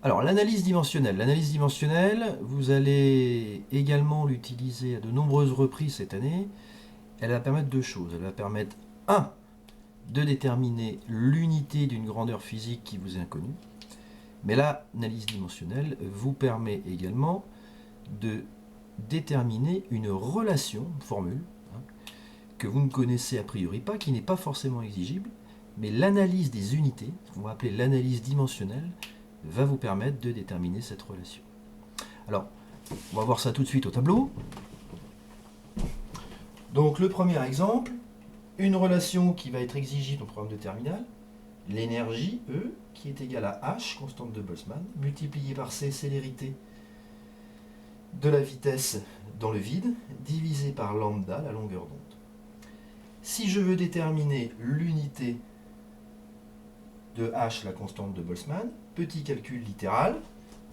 Alors, l'analyse dimensionnelle. L'analyse dimensionnelle, vous allez également l'utiliser à de nombreuses reprises cette année. Elle va permettre deux choses. Elle va permettre, un, de déterminer l'unité d'une grandeur physique qui vous est inconnue. Mais l'analyse dimensionnelle vous permet également de déterminer une relation, une formule, que vous ne connaissez a priori pas, qui n'est pas forcément exigible, mais l'analyse des unités, ce qu'on va appeler l'analyse dimensionnelle, va vous permettre de déterminer cette relation. Alors, on va voir ça tout de suite au tableau. Donc le premier exemple, une relation qui va être exigible au programme de terminale, l'énergie, E, qui est égale à H, constante de Boltzmann, multipliée par C, célérité de la vitesse dans le vide, divisé par lambda, la longueur d'onde. Si je veux déterminer l'unité de H, la constante de Boltzmann, petit calcul littéral,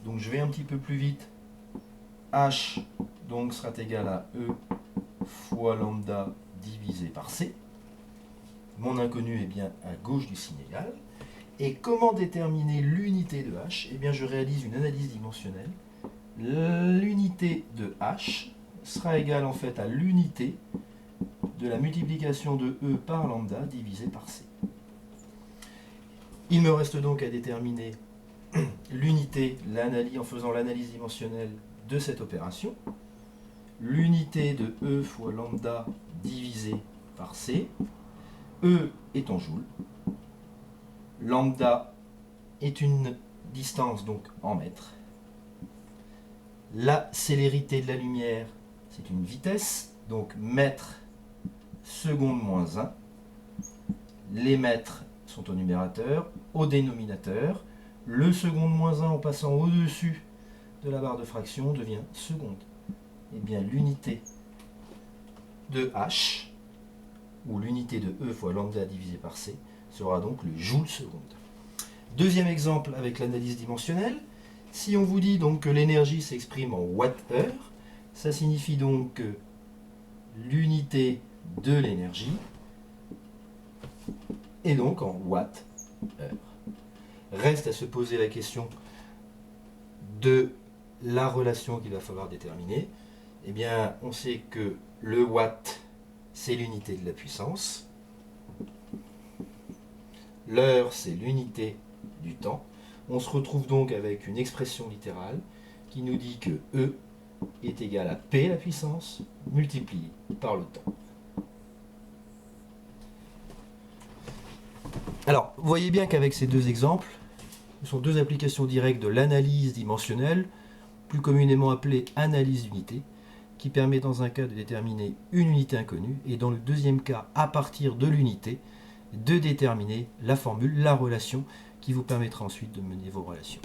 donc je vais un petit peu plus vite, H donc sera égal à E fois lambda divisé par C. Mon inconnu est bien à gauche du signe égal. Et comment déterminer l'unité de H? Eh bien, je réalise une analyse dimensionnelle. L'unité de H sera égale en fait à l'unité de la multiplication de E par lambda divisé par C. Il me reste donc à déterminer l'unité en faisant l'analyse dimensionnelle de cette opération. L'unité de E fois lambda divisé par C. E est en joules. Lambda est une distance donc en mètres. La célérité de la lumière, c'est une vitesse, donc mètres seconde moins 1. Les mètres sont au numérateur, au dénominateur. Le seconde moins 1 en passant au-dessus de la barre de fraction devient seconde. Eh bien l'unité de H, ou l'unité de E fois lambda divisé par C, sera donc le joule seconde. Deuxième exemple avec l'analyse dimensionnelle. Si on vous dit donc que l'énergie s'exprime en watts-heure, ça signifie donc que l'unité de l'énergie est donc en watts-heure. Reste à se poser la question de la relation qu'il va falloir déterminer. Eh bien, on sait que le watt, c'est l'unité de la puissance. L'heure, c'est l'unité du temps. On se retrouve donc avec une expression littérale qui nous dit que E est égal à P, la puissance, multiplié par le temps. Alors, vous voyez bien qu'avec ces deux exemples, ce sont deux applications directes de l'analyse dimensionnelle, plus communément appelée analyse d'unité, qui permet dans un cas de déterminer une unité inconnue, et dans le deuxième cas, à partir de l'unité, de déterminer la formule, la relation, qui vous permettra ensuite de mener vos relations.